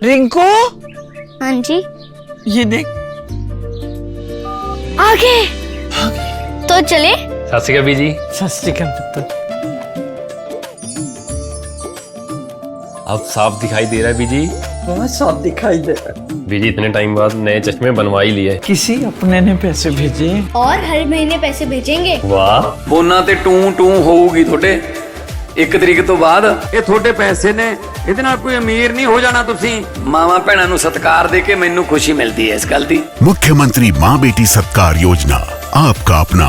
रिंकू, हाँ जी। ये देख। आगे तो चले। सत श्री अकाल बीजी। सत श्री अकाल पुत्र। अब साफ दिखाई दे रहा है बीजी। बहुत साफ दिखाई दे रहा है। बीजी इतने टाइम बाद नए चश्मे बनवा ही लिए। किसी अपने ने पैसे भेजे और हर महीने पैसे भेजेंगे। वाह। फोना ते टू होਊਗੀ ਤੁਹਾਡੇ 1 ਤਰੀਕ ਤੋਂ ਬਾਅਦ। ਇਹ ਤੁਹਾਡੇ ਪੈਸੇ ਨੇ, ਇਹਦੇ ਨਾਲ ਕੋਈ ਅਮੀਰ ਨਹੀਂ ਹੋ ਜਾਣਾ ਤੁਸੀਂ। ਮਾਵਾਂ ਭੈਣਾਂ ਨੂੰ ਸਤਿਕਾਰ ਦੇ ਕੇ ਮੈਨੂੰ ਖੁਸ਼ੀ ਮਿਲਦੀ ਹੈ ਇਸ ਗੱਲ ਦੀ। मुख्यमंत्री माँ बेटी सत्कार योजना, आपका अपना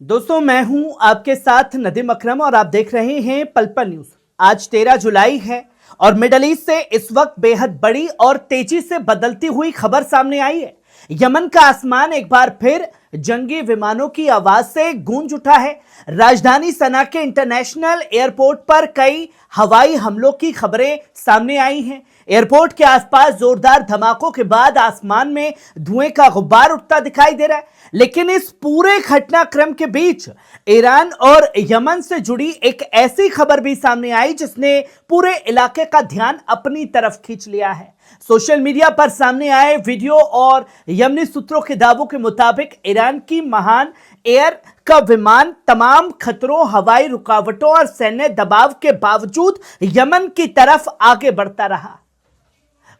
दोस्तों, मैं हूं आपके साथ नदीम अकरम और आप देख रहे हैं पल पल न्यूज। आज 13 जुलाई है और मिडल ईस्ट से इस वक्त बेहद बड़ी और तेजी से बदलती हुई खबर सामने आई है। यमन का आसमान एक बार फिर जंगी विमानों की आवाज से गूंज उठा है। राजधानी सना के इंटरनेशनल एयरपोर्ट पर कई हवाई हमलों की खबरें सामने आई हैं। एयरपोर्ट के आसपास जोरदार धमाकों के बाद आसमान में धुएं का गुब्बार उठता दिखाई दे रहा है। लेकिन इस पूरे घटनाक्रम के बीच ईरान और यमन से जुड़ी एक ऐसी खबर भी सामने आई जिसने पूरे इलाके का ध्यान अपनी तरफ खींच लिया है। सोशल मीडिया पर सामने आए वीडियो और यमनी सूत्रों के दावों के मुताबिक ईरान की महान एयर का विमान तमाम खतरों, हवाई रुकावटों और सैन्य दबाव के बावजूद यमन की तरफ आगे बढ़ता रहा।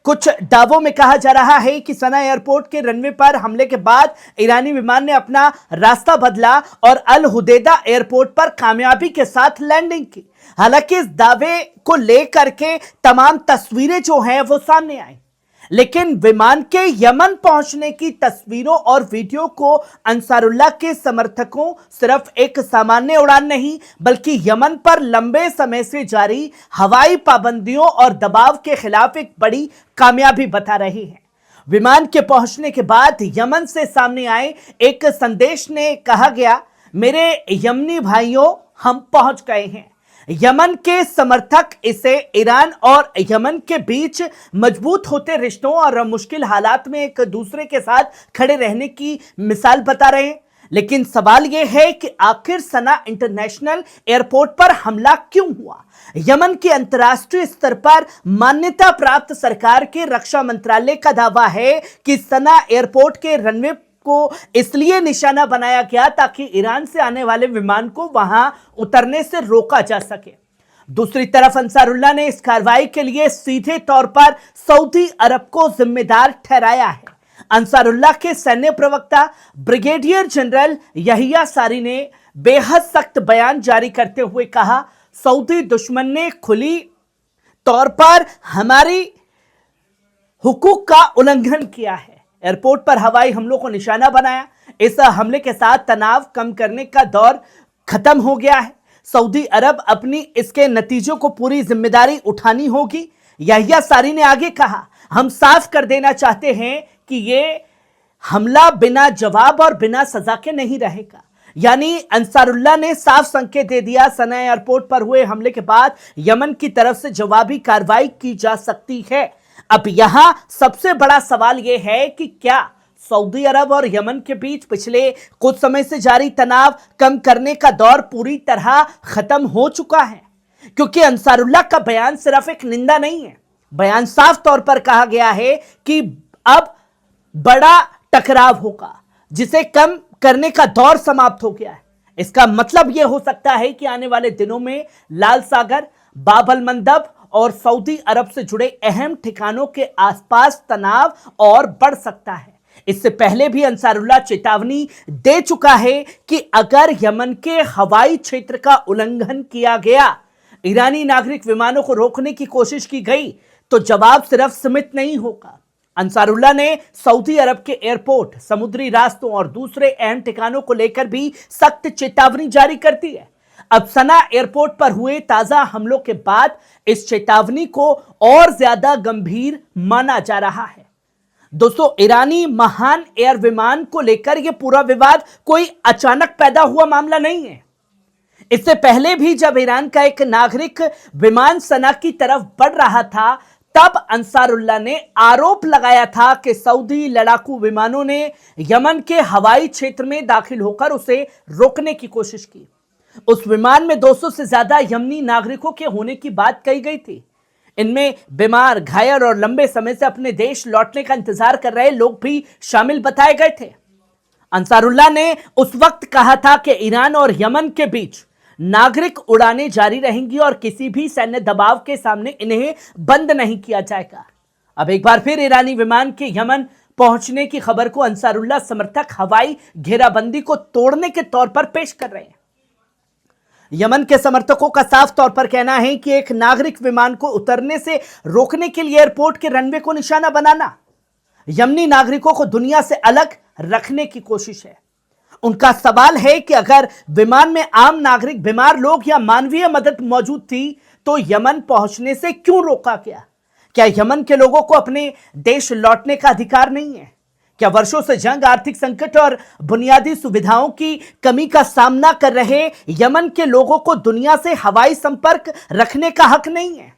कुछ दावों में कहा जा रहा है कि सना एयरपोर्ट के रनवे पर हमले के बाद ईरानी विमान ने अपना रास्ता बदला और अल हुदैदा एयरपोर्ट पर कामयाबी के साथ लैंडिंग की। हालांकि इस दावे को लेकर के तमाम तस्वीरें जो हैं वो सामने आई, लेकिन विमान के यमन पहुंचने की तस्वीरों और वीडियो को अंसारुल्लाह के समर्थकों सिर्फ एक सामान्य उड़ान नहीं बल्कि यमन पर लंबे समय से जारी हवाई पाबंदियों और दबाव के खिलाफ एक बड़ी कामयाबी बता रही है। विमान के पहुंचने के बाद यमन से सामने आए एक संदेश ने कहा गया, मेरे यमनी भाइयों, हम पहुंच गए हैं। यमन के समर्थक इसे ईरान और यमन के बीच मजबूत होते रिश्तों और मुश्किल हालात में एक दूसरे के साथ खड़े रहने की मिसाल बता रहे हैं। लेकिन सवाल यह है कि आखिर सना इंटरनेशनल एयरपोर्ट पर हमला क्यों हुआ? यमन की अंतर्राष्ट्रीय स्तर पर मान्यता प्राप्त सरकार के रक्षा मंत्रालय का दावा है कि सना एयरपोर्ट के रनवे को इसलिए निशाना बनाया गया ताकि ईरान से आने वाले विमान को वहां उतरने से रोका जा सके। दूसरी तरफ अंसारुल्लाह ने इस कार्रवाई के लिए सीधे तौर पर सऊदी अरब को जिम्मेदार ठहराया है। अंसारुल्लाह के सैन्य प्रवक्ता ब्रिगेडियर जनरल यहिया सारी ने बेहद सख्त बयान जारी करते हुए कहा, सऊदी दुश्मन ने खुली तौर पर हमारी हुकूक का उल्लंघन किया है, एयरपोर्ट पर हवाई हमलों को निशाना बनाया। इस हमले के साथ तनाव कम करने का दौर खत्म हो गया है। सऊदी अरब अपनी इसके नतीजों को पूरी जिम्मेदारी उठानी होगी। यहिया सारी ने आगे कहा, हम साफ कर देना चाहते हैं कि ये हमला बिना जवाब और बिना सजा के नहीं रहेगा। यानी अंसारुल्लाह ने साफ संकेत दे दिया, सना एयरपोर्ट पर हुए हमले के बाद यमन की तरफ से जवाबी कार्रवाई की जा सकती है। अब यहां सबसे बड़ा सवाल यह है कि क्या सऊदी अरब और यमन के बीच पिछले कुछ समय से जारी तनाव कम करने का दौर पूरी तरह खत्म हो चुका है? क्योंकि अंसारुल्लाह का बयान सिर्फ एक निंदा नहीं है, बयान साफ तौर पर कहा गया है कि अब बड़ा टकराव होगा जिसे कम करने का दौर समाप्त हो गया है। इसका मतलब यह हो सकता है कि आने वाले दिनों में लाल सागर, बाब अल मंदब और सऊदी अरब से जुड़े अहम ठिकानों के आसपास तनाव और बढ़ सकता है। इससे पहले भी अंसारुल्लाह चेतावनी दे चुका है कि अगर यमन के हवाई क्षेत्र का उल्लंघन किया गया, ईरानी नागरिक विमानों को रोकने की कोशिश की गई, तो जवाब सिर्फ सीमित नहीं होगा। अंसारुल्लाह ने सऊदी अरब के एयरपोर्ट, समुद्री रास्तों और दूसरे अहम ठिकानों को लेकर भी सख्त चेतावनी जारी कर दी है। अब सना एयरपोर्ट पर हुए ताजा हमलों के बाद इस चेतावनी को और ज्यादा गंभीर माना जा रहा है। दोस्तों, ईरानी महान एयर विमान को लेकर यह पूरा विवाद कोई अचानक पैदा हुआ मामला नहीं है। इससे पहले भी जब ईरान का एक नागरिक विमान सना की तरफ बढ़ रहा था, तब अंसारुल्लाह ने आरोप लगाया था कि सऊदी लड़ाकू विमानों ने यमन के हवाई क्षेत्र में दाखिल होकर उसे रोकने की कोशिश की। उस विमान में 200 से ज्यादा यमनी नागरिकों के होने की बात कही गई थी। इनमें बीमार, घायल और लंबे समय से अपने देश लौटने का इंतजार कर रहे लोग भी शामिल बताए गए थे। अंसारुल्लाह ने उस वक्त कहा था कि ईरान और यमन के बीच नागरिक उड़ानें जारी रहेंगी और किसी भी सैन्य दबाव के सामने इन्हें बंद नहीं किया जाएगा। अब एक बार फिर ईरानी विमान के यमन पहुंचने की खबर को अंसारुल्लाह समर्थक हवाई घेराबंदी को तोड़ने के तौर पर पेश कर रहे हैं। यमन के समर्थकों का साफ तौर पर कहना है कि एक नागरिक विमान को उतरने से रोकने के लिए एयरपोर्ट के रनवे को निशाना बनाना यमनी नागरिकों को दुनिया से अलग रखने की कोशिश है। उनका सवाल है कि अगर विमान में आम नागरिक, बीमार लोग या मानवीय मदद मौजूद थी तो यमन पहुंचने से क्यों रोका गया? क्या यमन के लोगों को अपने देश लौटने का अधिकार नहीं है? क्या वर्षों से जंग, आर्थिक संकट और बुनियादी सुविधाओं की कमी का सामना कर रहे यमन के लोगों को दुनिया से हवाई संपर्क रखने का हक नहीं है?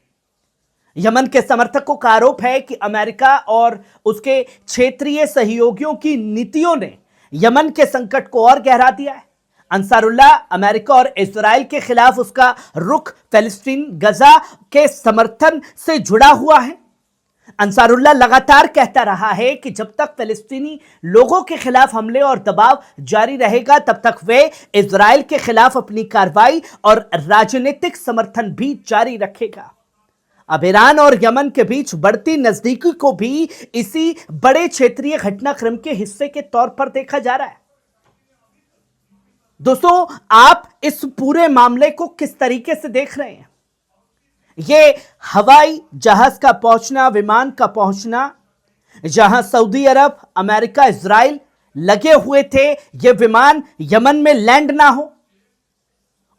यमन के समर्थकों का आरोप है कि अमेरिका और उसके क्षेत्रीय सहयोगियों की नीतियों ने यमन के संकट को और गहरा दिया है। अंसारुल्लाह अमेरिका और इजराइल के खिलाफ उसका रुख फिलिस्तीन, गजा के समर्थन से जुड़ा हुआ है। अंसारुल्लाह लगातार कहता रहा है कि जब तक फिलिस्तीनी लोगों के खिलाफ हमले और दबाव जारी रहेगा, तब तक वे इजराइल के खिलाफ अपनी कार्रवाई और राजनीतिक समर्थन भी जारी रखेगा। अब ईरान और यमन के बीच बढ़ती नजदीकी को भी इसी बड़े क्षेत्रीय घटनाक्रम के हिस्से के तौर पर देखा जा रहा है। दोस्तों, आप इस पूरे मामले को किस तरीके से देख रहे हैं? यह हवाई जहाज का पहुंचना, विमान का पहुंचना, जहां सऊदी अरब, अमेरिका, इजराइल लगे हुए थे, यह विमान यमन में लैंड ना हो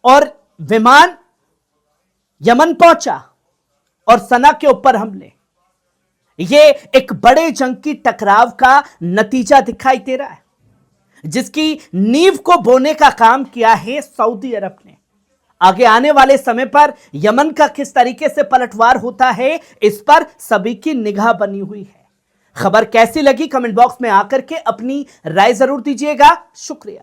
और विमान यमन पहुंचा और सना के ऊपर हमले, यह एक बड़े जंग की टकराव का नतीजा दिखाई दे रहा है, जिसकी नींव को बोने का काम किया है सऊदी अरब ने। आगे आने वाले समय पर यमन का किस तरीके से पलटवार होता है, इस पर सभी की निगाह बनी हुई है। खबर कैसी लगी, कमेंट बॉक्स में आकर के अपनी राय जरूर दीजिएगा। शुक्रिया।